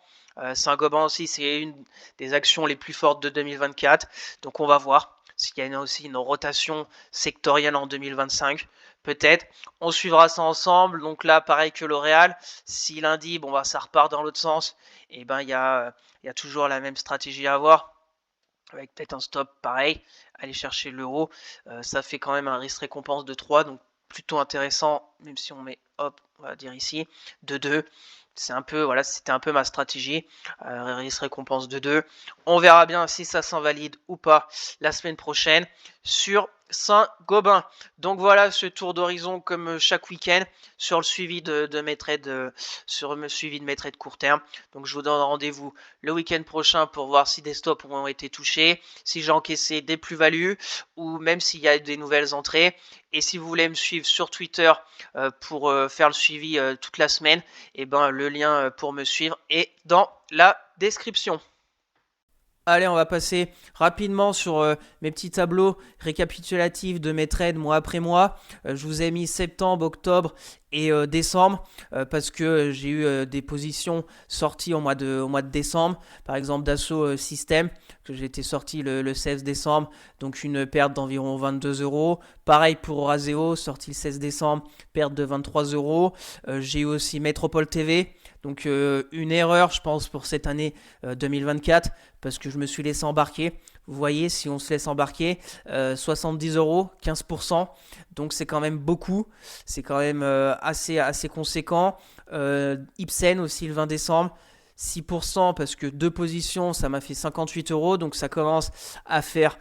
Saint-Gobain aussi, c'est une des actions les plus fortes de 2024. Donc on va voir s'il y a aussi une rotation sectorielle en 2025. Peut-être. On suivra ça ensemble. Donc là, pareil que L'Oréal. Si lundi, ça repart dans l'autre sens, il y a toujours la même stratégie à avoir. Avec peut-être un stop pareil. Aller chercher l'euro. Ça fait quand même un risque récompense de 3. Donc plutôt intéressant. Même si on met, hop, on va dire ici, de 2. C'est un peu, voilà, c'était un peu ma stratégie. Risque récompense de 2. On verra bien si ça s'invalide ou pas la semaine prochaine sur Saint-Gobain. Donc voilà ce tour d'horizon comme chaque week-end sur le suivi de mes trades, sur le suivi de mes trades court terme. Donc je vous donne rendez-vous le week-end prochain pour voir si des stops ont été touchés, si j'ai encaissé des plus-values ou même s'il y a des nouvelles entrées. Et si vous voulez me suivre sur Twitter pour faire le suivi toute la semaine, le lien pour me suivre est dans la description. Allez, on va passer rapidement sur mes petits tableaux récapitulatifs de mes trades mois après mois. Je vous ai mis septembre, octobre et décembre, parce que j'ai eu des positions sorties au mois de décembre, par exemple Dassault Systèmes, que j'ai été sorti le 16 décembre, donc une perte d'environ 22 euros. Pareil pour Oraseo, sorti le 16 décembre, perte de 23 euros. J'ai eu aussi Métropole TV, donc une erreur, je pense, pour cette année 2024, parce que je me suis laissé embarquer. Vous voyez, si on se laisse embarquer, 70 euros, 15%, donc c'est quand même beaucoup, c'est quand même assez conséquent. Ipsen aussi le 20 décembre, 6% parce que deux positions, ça m'a fait 58 euros, donc ça commence à faire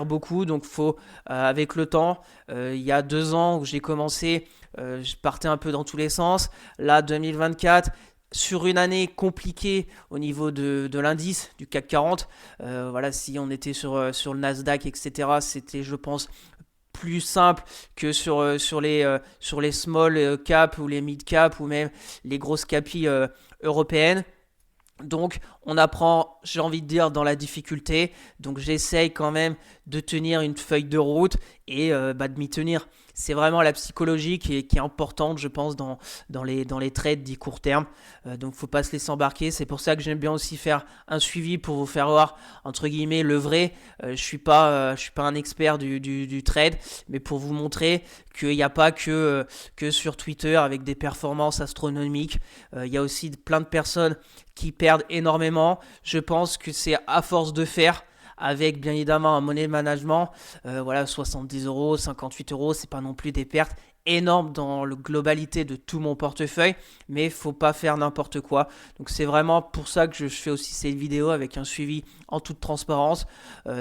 beaucoup. Donc faut, avec le temps, il y a 2 ans où j'ai commencé, je partais un peu dans tous les sens. Là, 2024, sur une année compliquée au niveau de l'indice du CAC 40, voilà, si on était sur le Nasdaq, etc., c'était, je pense, plus simple que sur les small cap ou les mid cap ou même les grosses capis européennes. Donc on apprend, j'ai envie de dire, dans la difficulté. Donc j'essaye quand même de tenir une feuille de route et de m'y tenir. C'est vraiment la psychologie qui est importante, je pense, dans les trades dits court terme. Donc faut pas se laisser embarquer. C'est pour ça que j'aime bien aussi faire un suivi pour vous faire voir, entre guillemets, le vrai. Je suis pas un expert du trade, mais pour vous montrer qu'il n'y a pas que sur Twitter avec des performances astronomiques. Il y a aussi plein de personnes qui perdent énormément. Je pense que c'est à force de faire, avec bien évidemment un money management, voilà, 70 euros, 58 euros, c'est pas non plus des pertes énormes dans la globalité de tout mon portefeuille, mais il faut pas faire n'importe quoi. Donc c'est vraiment pour ça que je fais aussi cette vidéo avec un suivi en toute transparence.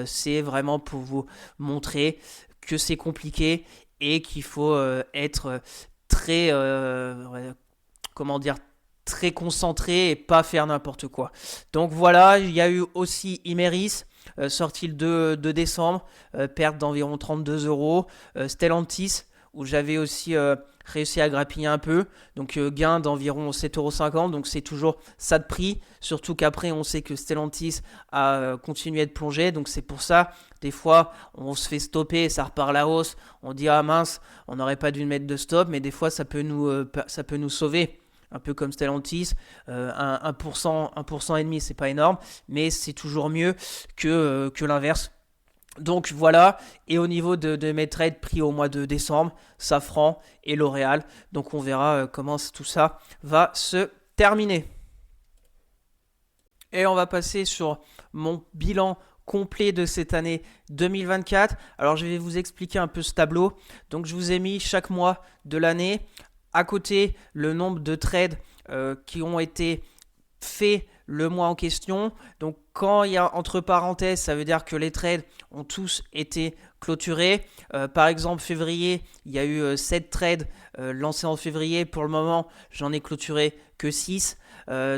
C'est vraiment pour vous montrer que c'est compliqué et qu'il faut être très, comment dire, très concentré et pas faire n'importe quoi. Donc voilà, il y a eu aussi Imeris, sorti le 2 décembre, perte d'environ 32 euros. Stellantis, où j'avais aussi réussi à grappiller un peu, donc gain d'environ 7,50 euros, donc c'est toujours ça de prix, surtout qu'après on sait que Stellantis a continué de plonger, donc c'est pour ça, des fois on se fait stopper et ça repart à la hausse, on dit ah mince, on n'aurait pas dû mettre de stop, mais des fois ça peut nous sauver. Un peu comme Stellantis, 1% et demi, c'est pas énorme, mais c'est toujours mieux que l'inverse. Donc voilà, et au niveau de mes trades pris au mois de décembre, Safran et L'Oréal, donc on verra comment tout ça va se terminer. Et on va passer sur mon bilan complet de cette année 2024. Alors je vais vous expliquer un peu ce tableau. Donc je vous ai mis chaque mois de l'année. À côté, le nombre de trades qui ont été faits le mois en question. Donc quand il y a entre parenthèses, ça veut dire que les trades ont tous été clôturés. Par exemple, février, il y a eu 7 trades lancés en février. Pour le moment, j'en ai clôturé que 6.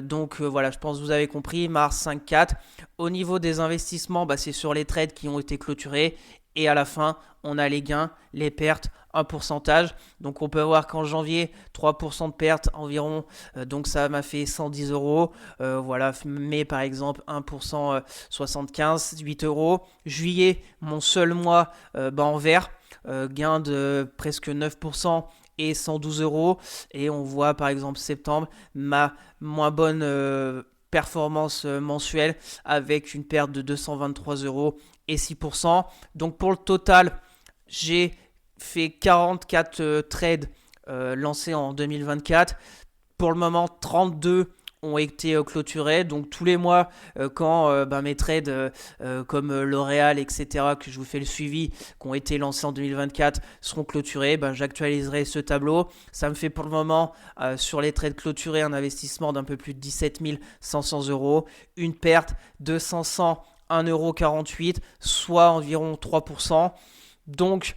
Donc voilà, je pense que vous avez compris. Mars 5,4. Au niveau des investissements, c'est sur les trades qui ont été clôturés. Et à la fin, on a les gains, les pertes, un pourcentage. Donc on peut voir qu'en janvier, 3% de pertes environ. Donc ça m'a fait 110 euros. Voilà, mai par exemple, 1%, 75, 8 euros. Juillet, mon seul mois en vert, gain de presque 9% et 112 euros. Et on voit par exemple septembre, ma moins bonne performance mensuelle avec une perte de 223 euros et 6%. Donc pour le total, j'ai fait 44 trades lancés en 2024. Pour le moment, 32 ont été clôturés. Donc tous les mois, quand mes trades comme L'Oréal, etc., que je vous fais le suivi, qui ont été lancés en 2024, seront clôturés, j'actualiserai ce tableau. Ça me fait pour le moment, sur les trades clôturés, un investissement d'un peu plus de 17 500 euros. Une perte de 501,48 €, soit environ 3%. Donc,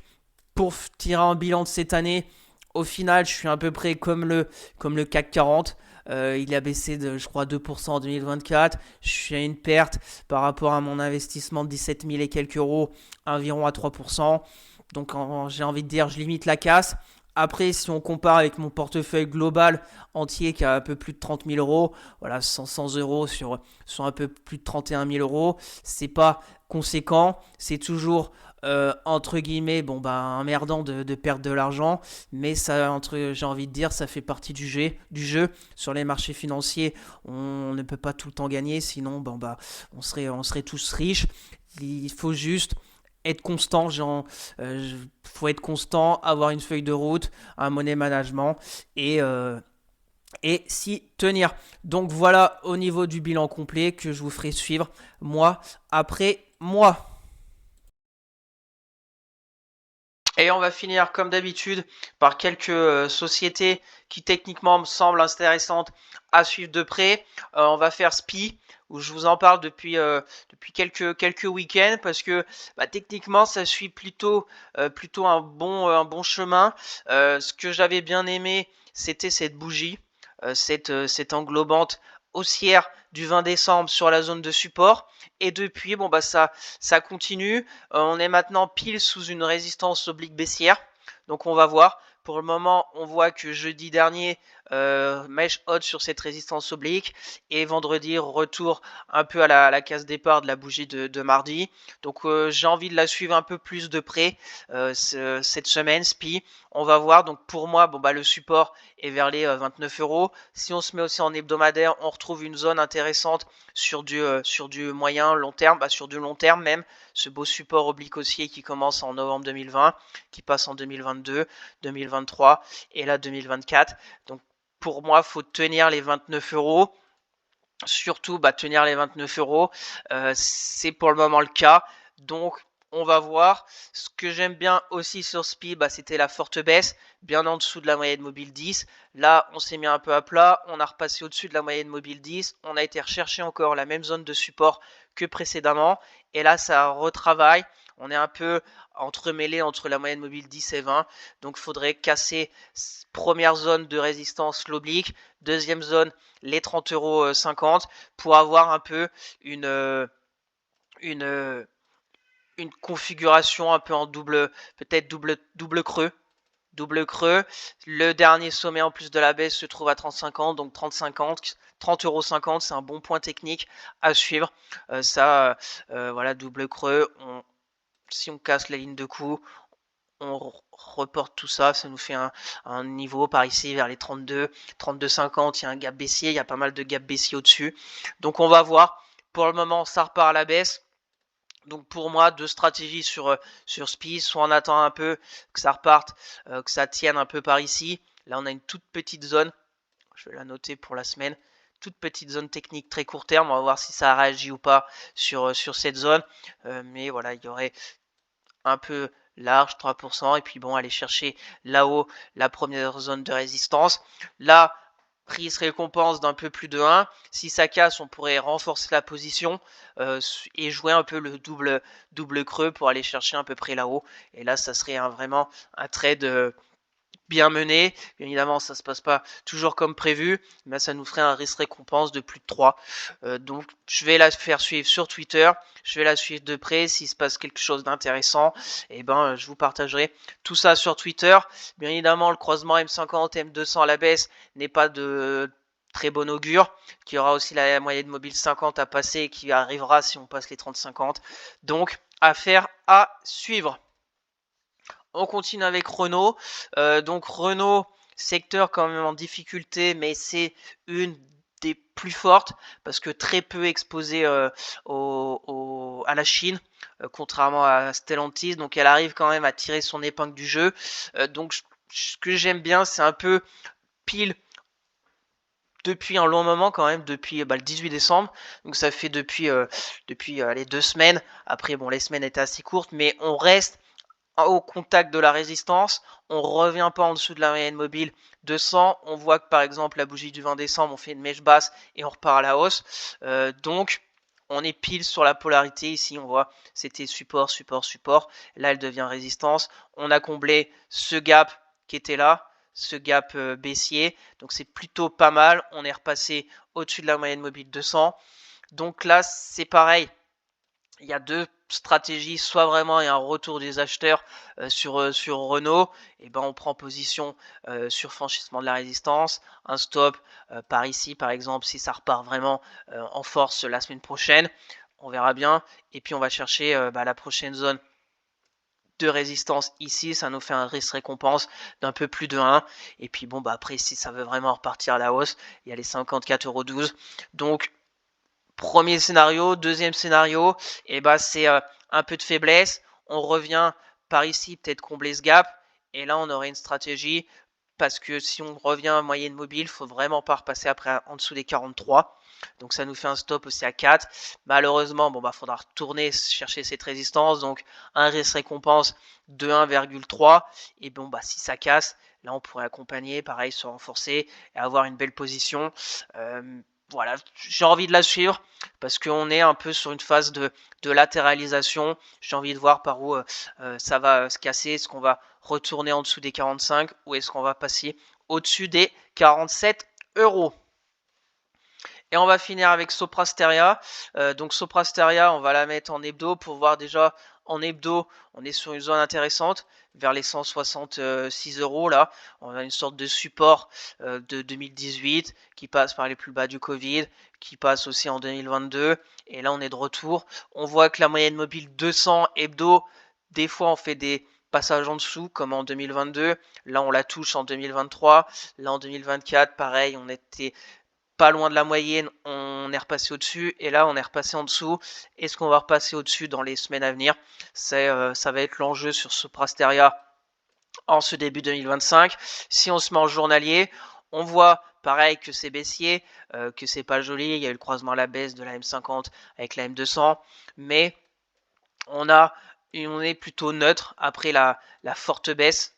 pour tirer un bilan de cette année, au final, je suis à peu près comme le CAC 40. Il a baissé de, je crois, 2% en 2024. Je suis à une perte par rapport à mon investissement de 17 000 et quelques euros, environ à 3%. Donc, j'ai envie de dire, je limite la casse. Après, si on compare avec mon portefeuille global entier qui a un peu plus de 30 000 euros, voilà, 100 euros sur un peu plus de 31 000 euros, c'est pas conséquent. C'est toujours entre guillemets, bon bah emmerdant de perdre de l'argent, mais ça, j'ai envie de dire, ça fait partie du jeu. Sur les marchés financiers, on ne peut pas tout le temps gagner, sinon bon bah on serait tous riches. Il faut juste être constant, genre, faut être constant, avoir une feuille de route, un money management et s'y tenir. Donc voilà au niveau du bilan complet que je vous ferai suivre mois après mois. Et on va finir comme d'habitude par quelques sociétés qui techniquement me semblent intéressantes à suivre de près. On va faire SPI où je vous en parle depuis quelques week-ends parce que bah, techniquement ça suit plutôt un bon chemin. Ce que j'avais bien aimé, c'était cette bougie, cette englobante haussière du 20 décembre sur la zone de support. Et depuis, bon bah ça continue. On est maintenant pile sous une résistance oblique baissière. Donc on va voir. Pour le moment, on voit que jeudi dernier, mèche haute sur cette résistance oblique. Et vendredi, retour un peu à la case départ de la bougie de mardi. Donc j'ai envie de la suivre un peu plus de près cette semaine, SPI. On va voir. Donc pour moi, bon, bah, le support est vers les 29 euros. Si on se met aussi en hebdomadaire, on retrouve une zone intéressante sur du moyen long terme, bah, sur du long terme même, ce beau support oblique haussier qui commence en novembre 2020, qui passe en 2022, 2023 et là 2024. Donc pour moi, il faut tenir les 29 euros. Surtout, bah, tenir les 29 euros, c'est pour le moment le cas. Donc, on va voir. Ce que j'aime bien aussi sur SPI, bah, c'était la forte baisse, bien en dessous de la moyenne mobile 10. Là, on s'est mis un peu à plat, on a repassé au-dessus de la moyenne mobile 10. On a été rechercher encore la même zone de support que précédemment. Et là, ça retravaille. On est un peu entremêlé entre la moyenne mobile 10 et 20. Donc, il faudrait casser première zone de résistance, l'oblique. Deuxième zone, les 30,50 € pour avoir un peu une, une, une configuration un peu en peut-être double creux. Double creux. Le dernier sommet en plus de la baisse se trouve à 30,50, donc 30,50 €, c'est un bon point technique à suivre. Voilà, double creux. Si on casse la ligne de coup, on reporte tout ça, ça nous fait un niveau par ici vers les 32,50. Il y a un gap baissier, il y a pas mal de gap baissier au-dessus. Donc on va voir. Pour le moment, ça repart à la baisse. Donc pour moi, deux stratégies sur SPI. Soit on attend un peu que ça reparte, que ça tienne un peu par ici. Là, on a une toute petite zone. Je vais la noter pour la semaine. Toute petite zone technique très court terme. On va voir si ça réagit ou pas sur cette zone. Mais voilà, il y aurait un peu large, 3%, et puis bon, aller chercher là-haut la première zone de résistance. Là, prise récompense d'un peu plus de 1. Si ça casse, on pourrait renforcer la position et jouer un peu le double creux pour aller chercher à peu près là-haut. Et là, ça serait vraiment un trade bien mené. Bien évidemment, ça se passe pas toujours comme prévu, mais ça nous ferait un risque récompense de plus de 3. Donc, je vais la faire suivre sur Twitter. Je vais la suivre de près. S'il se passe quelque chose d'intéressant, et ben, je vous partagerai tout ça sur Twitter. Bien évidemment, le croisement M50, M200 à la baisse n'est pas de très bon augure, qu'il y aura aussi la moyenne mobile 50 à passer qui arrivera si on passe les 30-50. Donc, affaire à suivre. On continue avec Renault. Donc Renault, secteur quand même en difficulté, mais c'est une des plus fortes parce que très peu exposée à la Chine, contrairement à Stellantis. Donc elle arrive quand même à tirer son épingle du jeu. Donc ce que j'aime bien, c'est un peu pile depuis un long moment quand même, depuis le 18 décembre. Donc ça fait depuis les 2 semaines. Après, bon, les semaines étaient assez courtes, mais on reste au contact de la résistance, on revient pas en dessous de la moyenne mobile 200. On voit que par exemple la bougie du 20 décembre, on fait une mèche basse et on repart à la hausse. Donc on est pile sur la polarité ici. On voit c'était support, support, support. Là elle devient résistance. On a comblé ce gap qui était là, ce gap baissier. Donc c'est plutôt pas mal. On est repassé au-dessus de la moyenne mobile 200. Donc là c'est pareil. Il y a deux stratégies, soit vraiment il y a un retour des acheteurs sur Renault, et ben on prend position sur franchissement de la résistance, un stop par ici par exemple si ça repart vraiment en force la semaine prochaine, on verra bien, et puis on va chercher la prochaine zone de résistance ici, ça nous fait un risque-récompense d'un peu plus de 1. Et puis bon, après, si ça veut vraiment repartir à la hausse, il y a les 54,12 €. Donc, premier scénario. Deuxième scénario, et c'est un peu de faiblesse. On revient par ici, peut-être combler ce gap. Et là, on aurait une stratégie. Parce que si on revient à moyenne mobile, il ne faut vraiment pas repasser après en dessous des 43. Donc ça nous fait un stop aussi à 4. Malheureusement, faudra retourner chercher cette résistance. Donc un risque récompense de 1,3. Et si ça casse, là on pourrait accompagner, pareil, se renforcer et avoir une belle position. Voilà, j'ai envie de la suivre parce qu'on est un peu sur une phase de latéralisation. J'ai envie de voir par où ça va se casser. Est-ce qu'on va retourner en dessous des 45 ou est-ce qu'on va passer au-dessus des 47 €? Et on va finir avec Soprasteria. Donc Soprasteria, on va la mettre en hebdo pour voir déjà en hebdo, on est sur une zone intéressante vers les 166 € là. On a une sorte de support de 2018 qui passe par les plus bas du Covid, qui passe aussi en 2022. Et là, on est de retour. On voit que la moyenne mobile 200 hebdo, des fois, on fait des passages en dessous comme en 2022. Là, on la touche en 2023. Là, en 2024, pareil, on était pas loin de la moyenne, on est repassé au-dessus et là on est repassé en dessous. Est-ce qu'on va repasser au-dessus dans les semaines à venir? Ça va être l'enjeu sur Soprasteria en ce début 2025. Si on se met en journalier, on voit pareil que c'est baissier, que c'est pas joli. Il y a eu le croisement à la baisse de la M50 avec la M200, mais on est plutôt neutre après la forte baisse.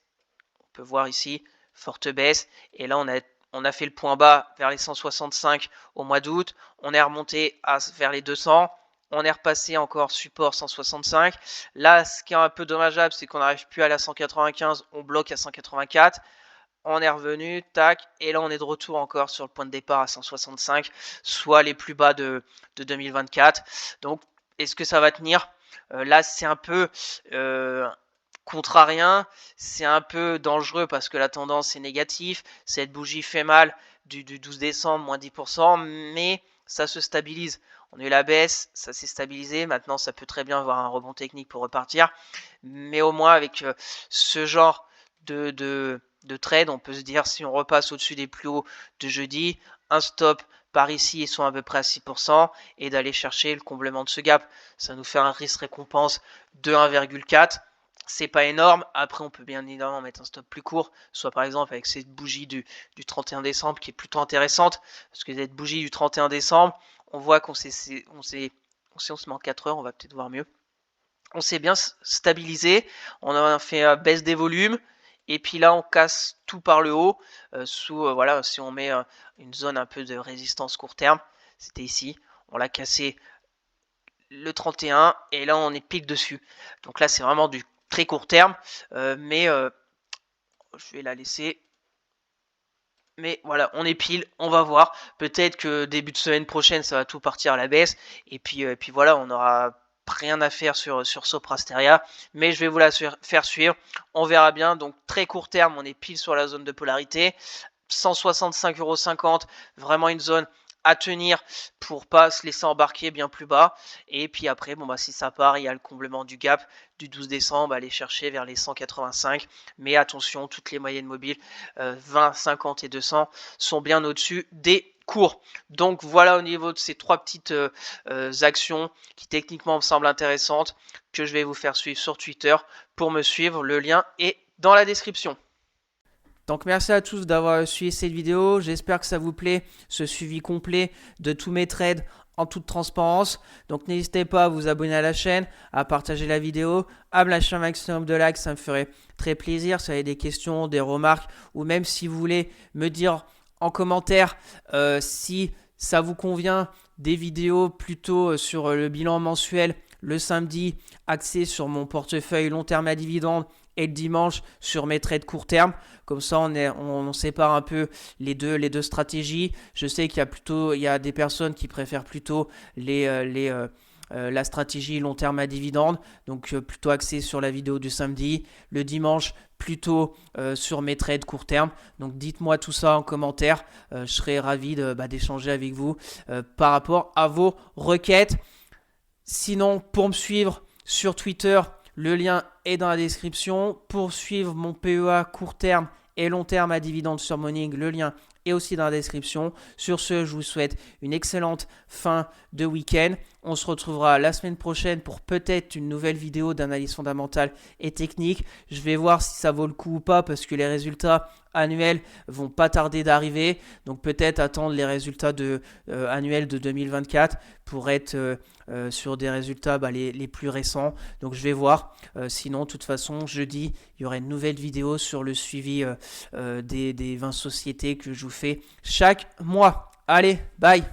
On peut voir ici, forte baisse, et là on a fait le point bas vers les 165 au mois d'août, on est remonté vers les 200, on est repassé encore support 165. Là, ce qui est un peu dommageable, c'est qu'on n'arrive plus à la 195, on bloque à 184. On est revenu, tac, et là on est de retour encore sur le point de départ à 165, soit les plus bas de 2024. Donc, est-ce que ça va tenir? Là, c'est un peu contrarien, c'est un peu dangereux parce que la tendance est négative. Cette bougie fait mal du 12 décembre, moins 10%, mais ça se stabilise. On a eu la baisse, ça s'est stabilisé. Maintenant, ça peut très bien avoir un rebond technique pour repartir. Mais au moins, avec ce genre de trade, on peut se dire, si on repasse au-dessus des plus hauts de jeudi, un stop par ici, ils sont à peu près à 6%, et d'aller chercher le comblement de ce gap. Ça nous fait un risque récompense de 1,4. C'est pas énorme. Après, on peut bien évidemment mettre un stop plus court, soit par exemple avec cette bougie du 31 décembre qui est plutôt intéressante, parce que cette bougie du 31 décembre, on voit on se met en 4 heures, on va peut-être voir mieux. On s'est bien stabilisé, on a fait baisse des volumes, et puis là on casse tout par le haut, voilà, si on met une zone un peu de résistance court terme, c'était ici, on l'a cassé le 31, et là on est pile dessus. Donc là c'est vraiment du très court terme, mais je vais la laisser. Mais voilà, on est pile, on va voir. Peut-être que début de semaine prochaine, ça va tout partir à la baisse. Et puis voilà, on n'aura rien à faire sur Soprasteria. Mais je vais vous la faire suivre. On verra bien. Donc très court terme, on est pile sur la zone de polarité. 165,50 €, vraiment une zone à tenir pour pas se laisser embarquer bien plus bas. Et puis après, si ça part, il y a le comblement du gap du 12 décembre, aller chercher vers les 185. Mais attention, toutes les moyennes mobiles 20, 50 et 200 sont bien au-dessus des cours. Donc voilà au niveau de ces trois petites actions qui techniquement me semblent intéressantes, que je vais vous faire suivre sur Twitter. Pour me suivre, le lien est dans la description. Donc merci à tous d'avoir suivi cette vidéo, j'espère que ça vous plaît, ce suivi complet de tous mes trades en toute transparence. Donc n'hésitez pas à vous abonner à la chaîne, à partager la vidéo, à me lâcher un maximum de likes, ça me ferait très plaisir. Si vous avez des questions, des remarques, ou même si vous voulez me dire en commentaire si ça vous convient des vidéos plutôt sur le bilan mensuel le samedi, axé sur mon portefeuille long terme à dividendes, et le dimanche sur mes trades court terme. Comme ça, on sépare un peu les deux stratégies. Je sais qu'il y a des personnes qui préfèrent plutôt la stratégie long terme à dividende, donc plutôt axé sur la vidéo du samedi. Le dimanche, plutôt sur mes trades court terme. Donc dites-moi tout ça en commentaire. Je serai ravi d'échanger avec vous par rapport à vos requêtes. Sinon, pour me suivre sur Twitter, Le lien est dans la description. Pour suivre mon PEA court terme et long terme à dividendes sur Morning, le lien est aussi dans la description. Sur ce, je vous souhaite une excellente fin de week-end. On se retrouvera la semaine prochaine pour peut-être une nouvelle vidéo d'analyse fondamentale et technique. Je vais voir si ça vaut le coup ou pas parce que les résultats annuels vont pas tarder d'arriver. Donc peut-être attendre les résultats annuels de 2024 pour être sur des résultats les plus récents. Donc je vais voir. Sinon, de toute façon, jeudi, il y aura une nouvelle vidéo sur le suivi des 20 sociétés que je vous fais chaque mois. Allez, bye!